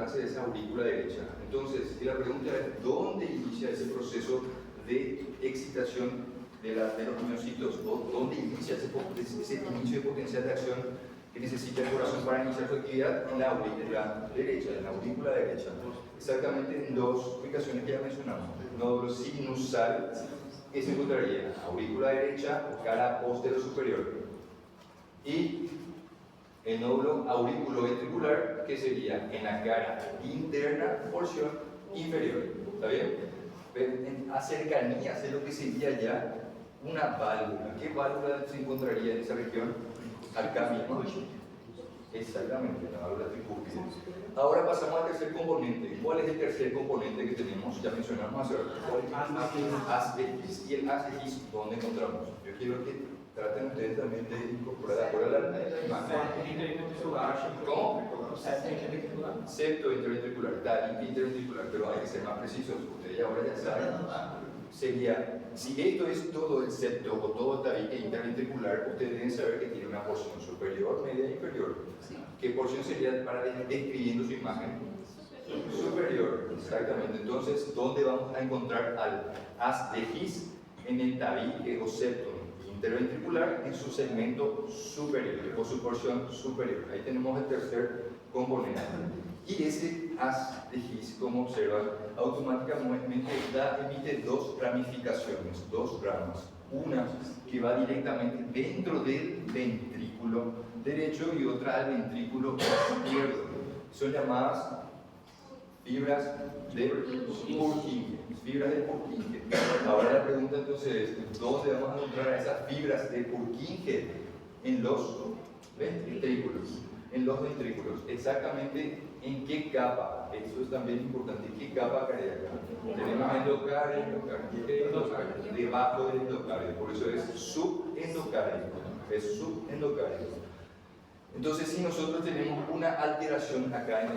importancia de esa aurícula derecha. Entonces, si la pregunta es ¿dónde inicia ese proceso de excitación de los miocitos? ¿O dónde inicia ese inicio de potencial de acción que necesita el corazón para iniciar su actividad? En la aurícula derecha, en la aurícula derecha. Exactamente en dos ubicaciones que ya mencionamos. Nódulo sinusal, que se encontraría en la aurícula derecha, cara posterior superior. Y el nódulo auriculoventricular, que sería en la cara interna, porción inferior. ¿Está bien? En cercanías de lo que sería ya una válvula. ¿Qué válvula se encontraría en esa región? Al camino. Exactamente, la válvula tricúspide. Ahora pasamos al tercer componente. ¿Cuál es el tercer componente que tenemos? Ya mencionamos hace rato. ¿Cuál es el haz de His? ¿Y el haz de His dónde encontramos? Yo quiero que traten ustedes también de incorporar de acuerdo a la imagen. ¿Cómo? Septo interventricular, tabique interventricular, pero hay que ser más precisos. Ustedes ahora ya saben. Sería, si esto es todo el septo o todo el tabique interventricular, ustedes deben saber que tiene una porción superior, media e inferior. ¿Qué porción sería para describiendo su imagen? Superior, exactamente. Entonces, ¿dónde vamos a encontrar al haz de His? En el tabique o septo interventricular, en su segmento superior o su porción superior. Ahí tenemos el tercer componente. Y ese haz de His, como observan, automáticamente emite dos ramificaciones, dos ramas. Una que va directamente dentro del ventrículo derecho y otra al ventrículo izquierdo. Son llamadas fibras de Purkinje. Fibras de Purkinje. Ahora la pregunta entonces es, ¿dónde vamos a encontrar esas fibras de Purkinje? En los ventrículos. En los ventrículos. Exactamente en qué capa. Eso es también importante. ¿Qué capa cardíaca? Tenemos endocardio, endocardio, debajo del endocardio. Por eso es subendocardio. Es subendocardio. Entonces, si nosotros tenemos una alteración acá en el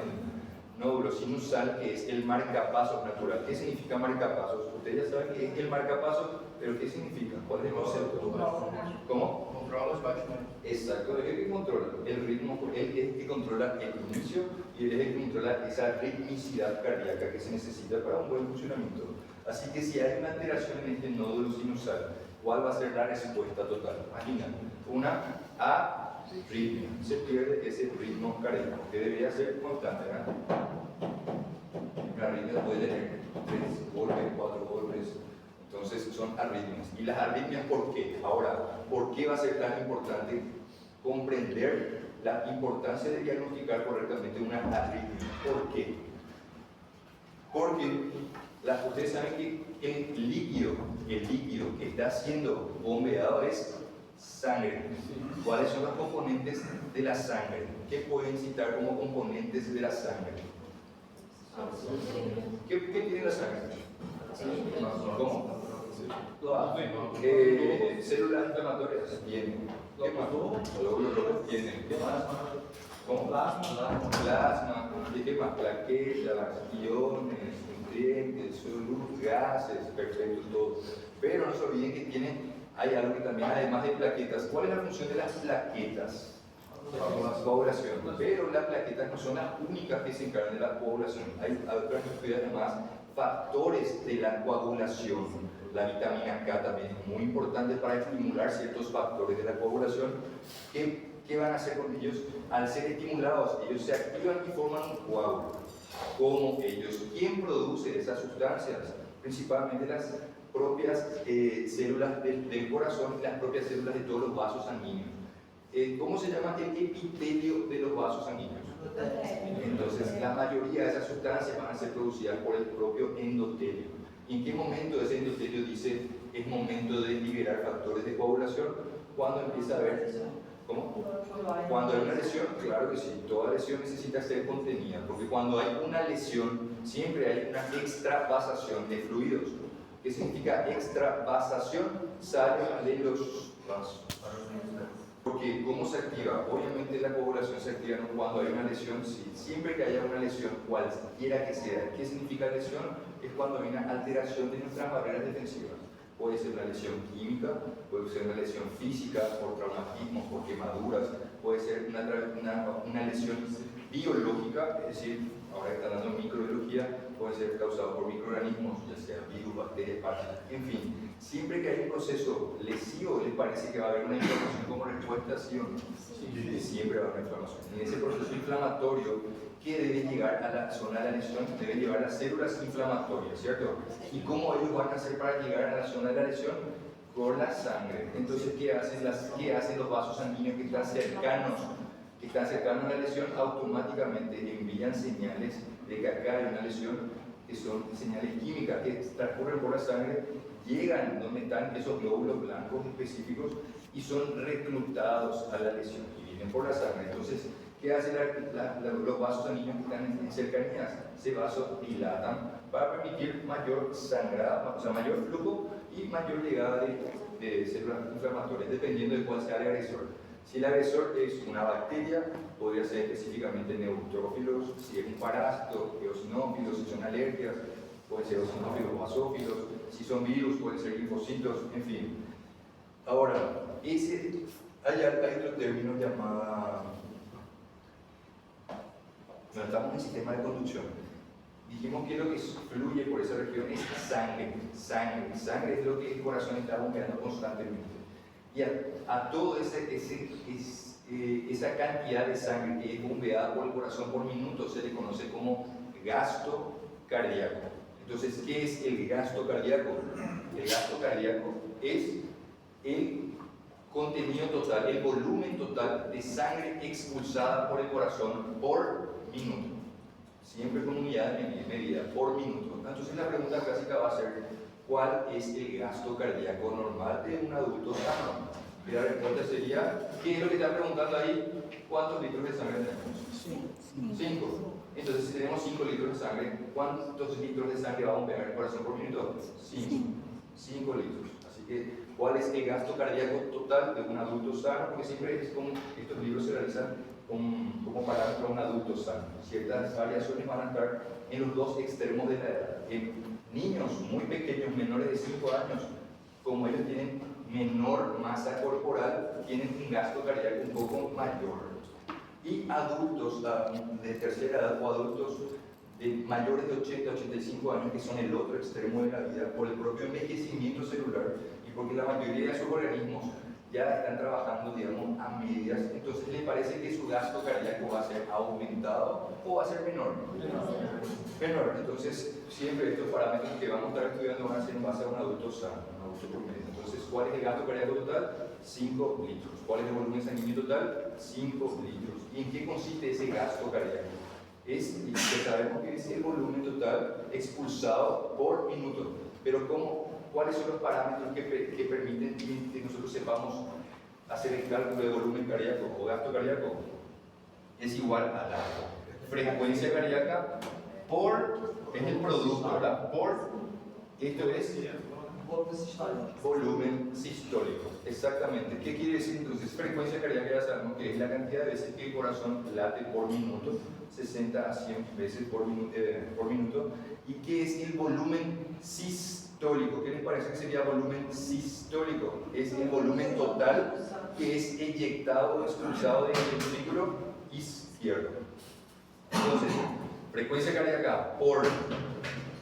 nódulo sinusal, que es el marcapasos natural. ¿Qué significa marcapasos? Ustedes ya saben qué es el marcapasos, pero ¿qué significa? ¿Cuál es el concepto? ¿Cómo? Controla los batimentos. Exacto, es el que controla el ritmo, él es el que controla el inicio y él es el que controla esa ritmicidad cardíaca que se necesita para un buen funcionamiento. Así que si hay una alteración en este nódulo sinusal, ¿cuál va a ser la respuesta total? Imagina, una arritmia, se pierde ese ritmo cardíaco, que debería ser constante, ¿verdad? La arritmia puede tener 3 golpes, 4 golpes, entonces son arritmias. ¿Y las arritmias por qué? Ahora, ¿por qué va a ser tan importante comprender la importancia de diagnosticar correctamente una arritmia? ¿Por qué? Porque ustedes saben que el líquido que está siendo bombeado es sangre. ¿Cuáles son los componentes de la sangre? ¿Qué pueden citar como componentes de la sangre? ¿Qué tiene la sangre? ¿Cómo? Células inflamatorias tienen. ¿Qué más? Glóbulos rojos tienen. ¿Qué más? ¿Cómo? Plasma. ¿Y qué más? Plaquetas, iones, nutrientes, solubles, gases, perfecto, todo. Pero no se olviden que hay algo que también, además de plaquetas, ¿cuál es la función de las plaquetas? Coagulación. Pero las plaquetas no son las únicas que se encargan de la coagulación. Hay otras estudios además factores de la coagulación. La vitamina K también es muy importante para estimular ciertos factores de la coagulación. ¿Qué van a hacer con ellos? Al ser estimulados, ellos se activan y forman un coágulo. ¿Cómo ellos? ¿Quién produce esas sustancias? Principalmente las propias células del corazón y las propias células de todos los vasos sanguíneos. ¿Cómo se llama el epitelio de los vasos sanguíneos? Entonces, la mayoría de esas sustancias van a ser producidas por el propio endotelio. ¿Y en qué momento ese endotelio dice es momento de liberar factores de coagulación? Cuando empieza a haber, ¿cómo? Cuando hay una lesión, claro que sí, toda lesión necesita ser contenida, porque cuando hay una lesión siempre hay una extravasación de fluidos. ¿Qué significa extravasación? Sale de los vasos. Porque, ¿cómo se activa? Obviamente la coagulación se activa no cuando hay una lesión, sí. Siempre que haya una lesión, cualquiera que sea. ¿Qué significa lesión? Es cuando hay una alteración de nuestras barreras defensivas. Puede ser una lesión química, puede ser una lesión física por traumatismos, por quemaduras, puede ser una lesión biológica, es decir, ahora que están dando microbiología, puede ser causado por microorganismos, ya sea virus, bacterias, parásitos, en fin. Siempre que hay un proceso lesivo, ¿les parece que va a haber una inflamación como respuesta, sí o no? Sí. Siempre va a haber una inflamación. En ese proceso inflamatorio, que debe llegar a la zona de la lesión, debe llevar las células inflamatorias, ¿cierto? ¿Y cómo ellos van a hacer para llegar a la zona de la lesión? Por la sangre. Entonces, ¿qué hacen los vasos sanguíneos que están cercanos a la lesión? Automáticamente envían señales de que acá hay una lesión, que son señales químicas que transcurren por la sangre, llegan donde están esos glóbulos blancos específicos y son reclutados a la lesión y vienen por la sangre. Entonces, ¿qué hacen los vasos sanguíneos que están en cercanías? Se vasodilatan para permitir mayor sangrado, o sea, mayor flujo y mayor llegada de células inflamatorias, dependiendo de cuál sea el agresor. Si el agresor es una bacteria, podría ser específicamente neutrófilos; si es un parásito, eosinófilos; si son alergias, pueden ser eosinófilos o basófilos; si son virus, pueden ser linfocitos, en fin. Ahora, hay otro término llamado, no, estamos en el sistema de conducción. Dijimos que lo que fluye por esa región es sangre. Sangre es lo que el corazón está bombeando constantemente. Y a toda esa cantidad de sangre que es bombeada por el corazón por minuto se le conoce como gasto cardíaco. Entonces, ¿qué es el gasto cardíaco? El gasto cardíaco es el contenido total, el volumen total de sangre expulsada por el corazón por minuto. Siempre con unidad de medida, por minuto. Entonces la pregunta clásica va a ser: ¿cuál es el gasto cardíaco normal de un adulto sano? Y la respuesta sería, ¿qué es lo que está preguntando ahí? ¿Cuántos litros de sangre tenemos? 5. Entonces, si tenemos 5 litros de sangre, ¿cuántos litros de sangre va a bombear el corazón por minuto? 5 litros. Así que, ¿cuál es el gasto cardíaco total de un adulto sano? Porque siempre es como estos libros se realizan como parámetro a un adulto sano. Ciertas variaciones van a estar en los dos extremos de la edad. En niños muy pequeños, menores de 5 años, como ellos tienen menor masa corporal, tienen un gasto cardíaco un poco mayor. Y adultos de tercera edad o adultos de mayores de 80 a 85 años, que son el otro extremo de la vida, por el propio envejecimiento celular y porque la mayoría de sus organismos ya están trabajando, digamos, a medias, entonces ¿le parece que su gasto cardíaco va a ser aumentado o va a ser menor? Menor. Entonces, siempre estos parámetros que vamos a estar estudiando van a ser en base a un adulto sano, un adulto promedio. Entonces, ¿cuál es el gasto cardíaco total? 5 litros. ¿Cuál es el volumen sanguíneo total? 5 litros. ¿Y en qué consiste ese gasto cardíaco? Sabemos que es el volumen total expulsado por minuto. Pero ¿cuáles son los parámetros que permiten que nosotros sepamos hacer el cálculo de volumen cardíaco o gasto cardíaco? Es igual a la frecuencia cardíaca es el producto, ¿verdad? Esto es volumen sistólico. Exactamente. ¿Qué quiere decir entonces? Frecuencia cardíaca ya sabemos que es la cantidad de veces que el corazón late por minuto, 60 a 100 veces por minuto. ¿Y qué es el volumen sistólico? ¿Qué les parece que sería volumen sistólico? Es el volumen total que es eyectado o expulsado del ventrículo izquierdo. Entonces, frecuencia cardíaca por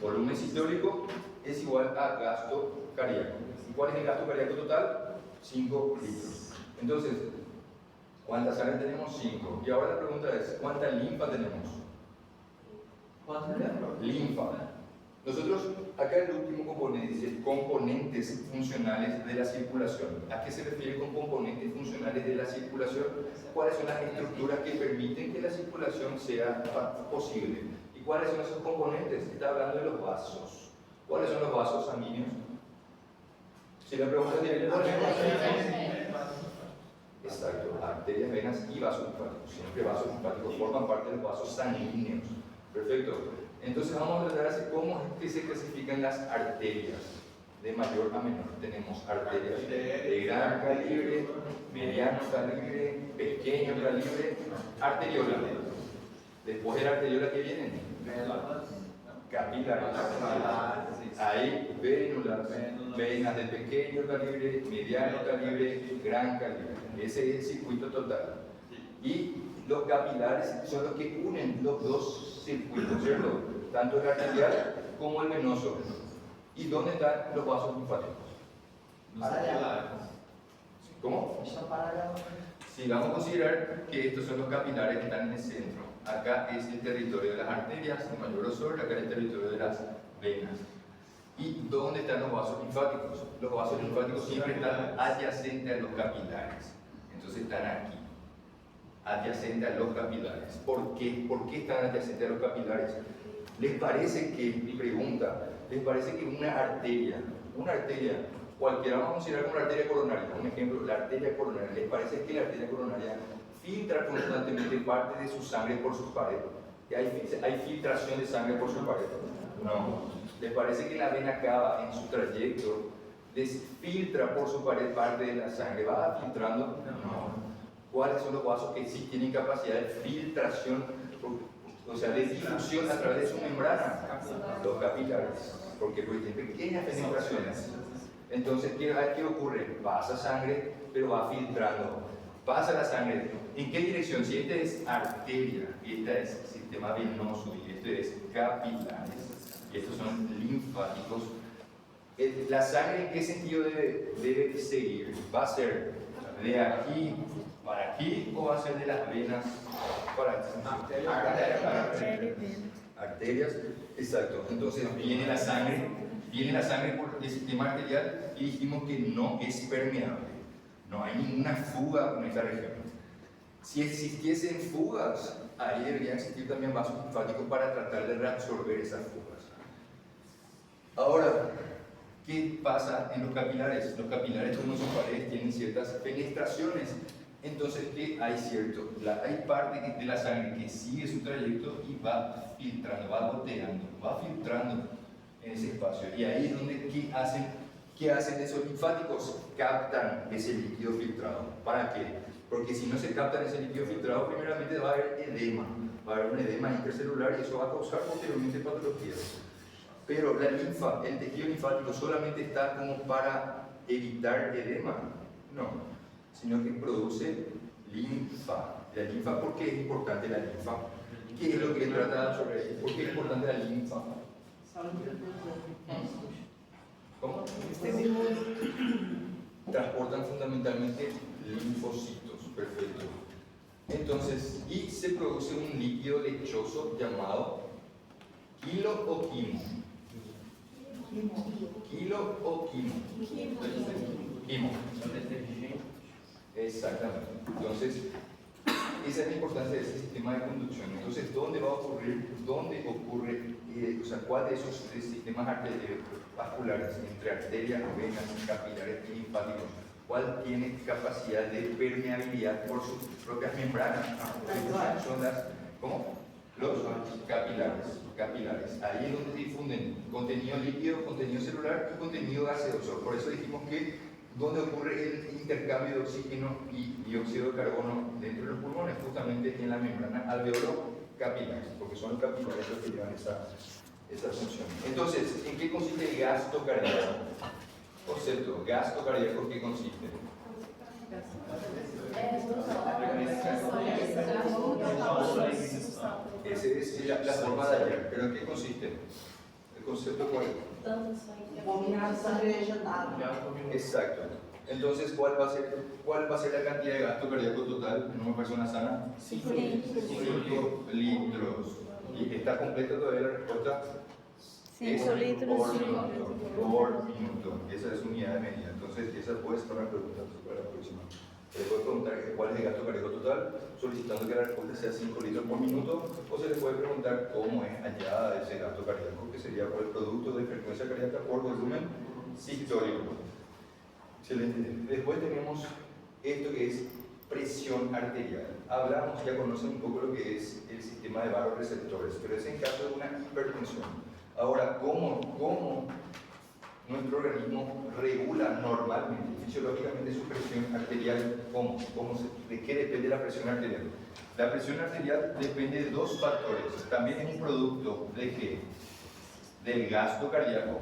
volumen sistólico es igual a gasto cardíaco. ¿Y cuál es el gasto cardíaco total? 5 litros. Entonces, ¿cuánta sangre tenemos? 5. Y ahora la pregunta es, ¿cuánta linfa tenemos? ¿Cuánta linfa? Nosotros, acá el último componente dice componentes funcionales de la circulación. ¿A qué se refiere con componentes funcionales de la circulación? ¿Cuáles son las estructuras que permiten que la circulación sea posible? ¿Y cuáles son esos componentes? Está hablando de los vasos. ¿Cuáles son los vasos sanguíneos? Si la pregunta es exacto, arterias, venas y vasos linfáticos. Siempre vasos linfáticos forman parte de los vasos sanguíneos. Perfecto. Entonces vamos a tratar de cómo es que se clasifican las arterias de mayor a menor. Tenemos arterias de gran calibre, mediano calibre, pequeño calibre, arteriola. Después de la arteriola, ¿qué vienen? Capilares. Hay vénulas, venas de pequeño calibre, mediano calibre, gran calibre. Ese es el circuito total. Y los capilares son los que unen los dos circuitos, ¿cierto? Tanto el arterial como el venoso. ¿Y dónde están los vasos linfáticos? ¿Cómo? Sí, vamos a considerar que estos son los capilares que están en el centro. Acá es el territorio de las arterias, en mayor grosor, acá es el territorio de las venas. ¿Y dónde están los vasos linfáticos? Los vasos linfáticos siempre están adyacentes a los capilares. Entonces están aquí, adyacentes a los capilares. ¿Por qué? ¿Por qué están adyacentes a los capilares? ¿Les parece que, mi pregunta, les parece que una arteria, cualquiera, vamos a considerar como una arteria coronaria, un ejemplo, la arteria coronaria, ¿les parece que la arteria coronaria filtra constantemente parte de su sangre por sus paredes? ¿Que hay filtración de sangre por sus paredes? No. ¿Les parece que la vena cava en su trayecto desfiltra por su pared parte de la sangre? ¿Va filtrando? No. ¿Cuáles son los vasos que sí tienen capacidad de filtración, o sea, de difusión a través de su membrana? Los capilares, porque tienen pequeñas penetraciones. Entonces, ¿qué ocurre? Pasa sangre, pero va filtrando. Pasa la sangre. ¿En qué dirección? Si esta es arteria, y esta es sistema venoso, y este es capilares, y estos son linfáticos, ¿la sangre en qué sentido debe seguir? ¿Va a ser de aquí para aquí o va a ser de las venas para arterias? Exacto. Entonces viene la sangre por el sistema arterial y dijimos que no es permeable. No hay ninguna fuga en esta región. Si existiesen fugas, ahí deberían existir también vasos linfáticos para tratar de reabsorber esas fugas. Ahora, ¿qué pasa en los capilares? Los capilares, como sus paredes, tienen ciertas penetraciones. Entonces, ¿qué hay cierto? Hay parte de la sangre que sigue su trayecto y va filtrando, va goteando, va filtrando en ese espacio. Y ahí es donde, ¿qué hacen esos linfáticos? Captan ese líquido filtrado. ¿Para qué? Porque si no se captan ese líquido filtrado, primeramente va a haber edema. Va a haber un edema intercelular y eso va a causar posteriormente patologías. Pero la linfa, el tejido linfático solamente está como para evitar edema. No, sino que produce linfa. La linfa, ¿por qué es importante la linfa? ¿Qué es lo que trata sobre eso? ¿Por qué es importante la linfa? ¿Cómo? Transportan fundamentalmente linfocitos, perfecto. Entonces, y se produce un líquido lechoso llamado quilo o quimo. Quilo o quimo. Quimo. Exactamente. Entonces, esa es la importancia de ese sistema de conducción. Entonces, ¿dónde va a ocurrir? ¿Dónde ocurre? O sea, ¿cuál de esos tres sistemas vasculares, entre arterias, venas, capilares y linfáticos, cuál tiene capacidad de permeabilidad por sus propias membranas? Son las, ¿cómo? Los capilares. Ahí es donde se difunden contenido líquido, contenido celular y contenido gaseoso. Por eso dijimos que donde ocurre el intercambio de oxígeno y dióxido de carbono dentro de los pulmones, justamente en la membrana alveolo capilar, porque son los capilares los que llevan esa función. Entonces, ¿en qué consiste el gasto cardíaco? Concepto, gasto cardíaco, ¿en qué consiste? Esa es la forma de hallar, pero ¿en qué consiste? ¿El concepto cuál es? Exacto. Entonces, ¿cuál va a ser la cantidad de gasto cardíaco total en una persona sana? 5 litros. ¿Y está completa todavía la respuesta? 5 litros por minuto. Esa es unidad de medida. Entonces, esa puede ser una pregunta para la próxima. Se le puede preguntar cuál es el gasto cardíaco total, solicitando que la respuesta sea 5 litros por minuto, o se le puede preguntar cómo es hallada ese gasto cardíaco, que sería por el producto de frecuencia cardíaca por volumen sistólico. Excelente. Después tenemos esto que es presión arterial. Hablamos, ya conocen un poco lo que es el sistema de vasoreceptores, pero es en caso de una hipertensión. Ahora, ¿cómo nuestro organismo regula normalmente, fisiológicamente, su presión arterial? ¿De qué depende la presión arterial? La presión arterial depende de dos factores. También es un producto de ¿qué? Del gasto cardíaco,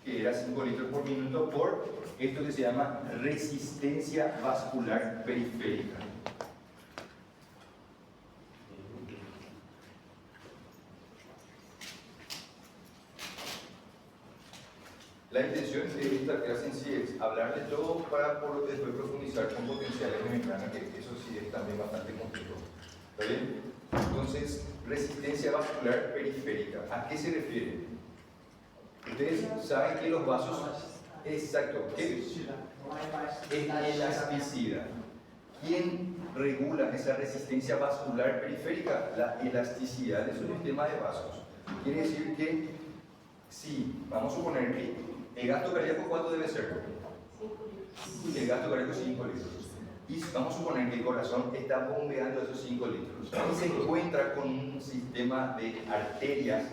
que era 5 litros por minuto, por esto que se llama resistencia vascular periférica. La intención de esta clase en sí es hablar de todo para después profundizar con potenciales de membrana, que eso sí es también bastante complejo. ¿Está bien? Entonces, resistencia vascular periférica. ¿A qué se refiere? Ustedes saben que los vasos, exacto, ¿qué? Es elasticidad. ¿Quién regula esa resistencia vascular periférica? La elasticidad de su sistema de vasos. Quiere decir que, si vamos a suponer que el gasto cardíaco, ¿cuánto debe ser? 5 litros. El gasto cardíaco 5 litros. Y vamos a suponer que el corazón está bombeando esos 5 litros y se encuentra con un sistema de arterias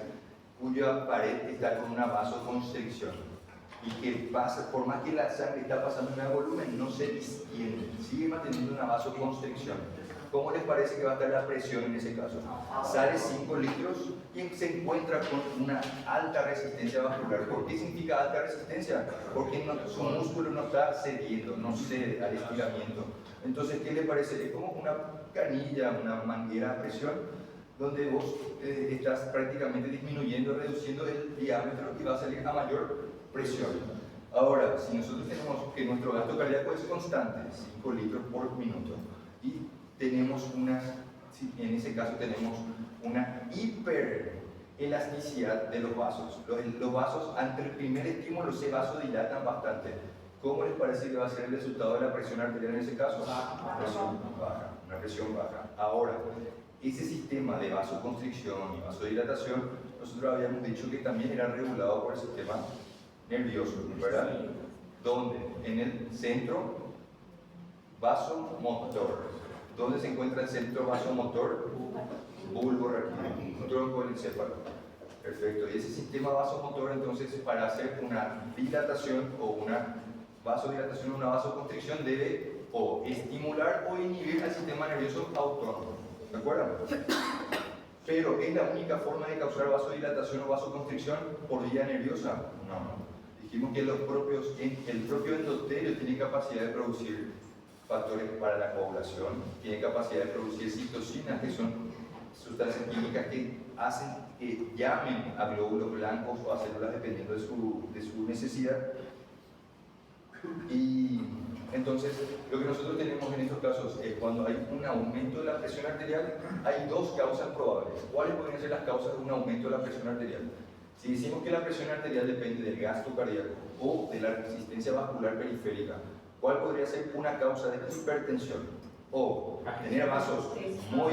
cuya pared está con una vasoconstricción y que pasa, por más que la sangre está pasando en el volumen, no se distiende, sigue manteniendo una vasoconstricción. ¿Cómo les parece que va a estar la presión en ese caso? Sale 5 litros y se encuentra con una alta resistencia vascular. ¿Por qué significa alta resistencia? Porque su músculo no está cediendo, no cede al estiramiento. Entonces, ¿qué le parece? Es como una canilla, una manguera a presión, donde vos estás prácticamente disminuyendo, reduciendo el diámetro y va a salir a mayor presión. Ahora, si nosotros tenemos que nuestro gasto cardíaco es constante, 5 litros por minuto, y tenemos en ese caso tenemos una hiperelasticidad de los vasos. Los vasos, ante el primer estímulo, se vasodilatan bastante. ¿Cómo les parece que va a ser el resultado de la presión arterial en ese caso? Una presión baja. Ahora, ese sistema de vasoconstricción y vasodilatación, nosotros habíamos dicho que también era regulado por el sistema nervioso, ¿verdad? ¿Dónde? En el centro vasomotor. ¿Dónde se encuentra el centro vasomotor? Bulbo raquídeo, tronco del encéfalo. Perfecto. Y ese sistema vasomotor, entonces, para hacer una dilatación o una vasodilatación o una vasoconstricción, debe o estimular o inhibir al sistema nervioso autónomo. ¿De acuerdo? Pero ¿es la única forma de causar vasodilatación o vasoconstricción por vía nerviosa? No. Dijimos que el propio endotelio tiene capacidad de producir factores para la coagulación, tiene capacidad de producir citocinas, que son sustancias químicas que hacen que llamen a glóbulos blancos o a células dependiendo de su necesidad. Y entonces, lo que nosotros tenemos en estos casos es cuando hay un aumento de la presión arterial, hay dos causas probables. ¿Cuáles podrían ser las causas de un aumento de la presión arterial? Si decimos que la presión arterial depende del gasto cardíaco o de la resistencia vascular periférica, ¿cuál podría ser una causa de hipertensión? O tener vasos muy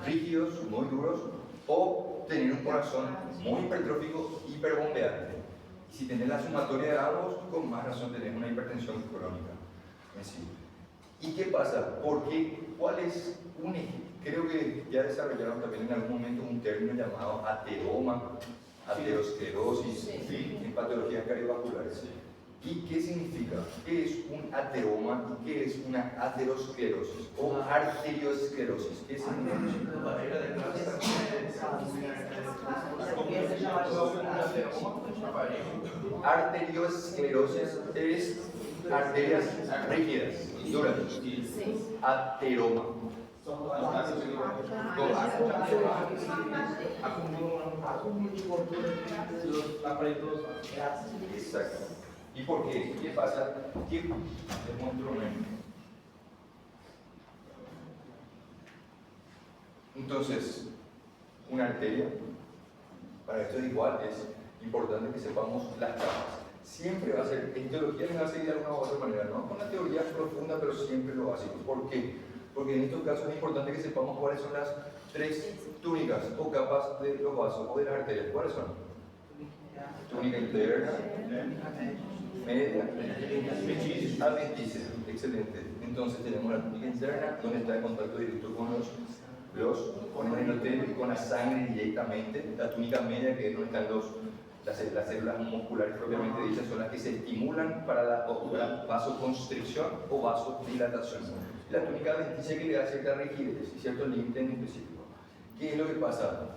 rígidos, muy duros, o tener un corazón muy hipertrófico, hiperbombeante. Y si tenés la sumatoria de ambos, con más razón tenés una hipertensión crónica en sí. ¿Y qué pasa? Porque, ¿cuál es un ejemplo? Creo que ya desarrollaron también en algún momento un término llamado ateroma, aterosclerosis, en patologías cardiovasculares. ¿Y qué significa? ¿Qué es un ateroma y qué es una aterosclerosis o arteriosclerosis? ¿Qué significa? Arteriosclerosis es arterias rígidas, duras. Ateroma. Exacto. ¿Y por qué? ¿Qué pasa? ¿Qué demuestro? Entonces, una arteria, para esto es igual, es importante que sepamos las capas. Siempre va a ser, en teología les va a seguir de alguna u otra manera, no con una teoría profunda, pero siempre lo básico. ¿Por qué? Porque en estos casos es importante que sepamos cuáles son las 3 túnicas o capas de los vasos o de las arterias. ¿Cuáles son? Túnica interna, media, adventicia. Excelente. Entonces tenemos la túnica interna, donde está en contacto directo con con el endotelio y con la sangre directamente. La túnica media, que es donde están las células musculares propiamente dichas, son las que se estimulan para la vasoconstricción o vasodilatación. La túnica adventicia, que le da cierta rigidez y cierto límite en específico. ¿Qué es lo que pasa?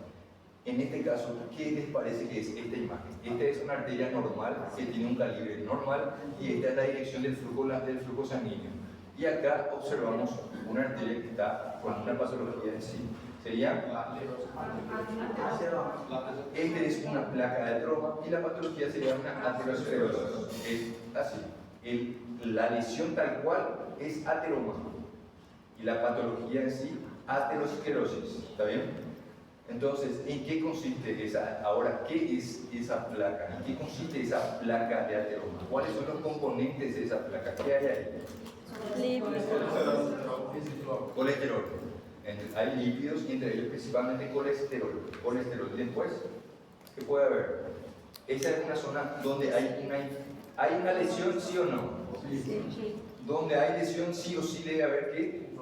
En este caso, ¿qué les parece que es esta imagen? Esta es una arteria normal que tiene un calibre normal y esta es la dirección del flujo sanguíneo. Y acá observamos una arteria que está con una patología en sí. sería, este es una placa de ateroma y la patología sería una aterosclerosis. Es así. La lesión tal cual es ateroma y la patología en sí, aterosclerosis. ¿Está bien? Entonces, ¿en qué consiste esa? Ahora, ¿qué es esa placa? ¿En qué consiste esa placa de ateroma? ¿Cuáles son los componentes de esa placa? ¿Qué hay ahí? Lípidos. Colesterol. Hay lípidos y entre ellos principalmente colesterol. Y después, ¿qué puede haber? Esa es una zona donde hay una lesión, ¿sí o no? Sí. Donde hay lesión, sí o sí debe haber ¿qué?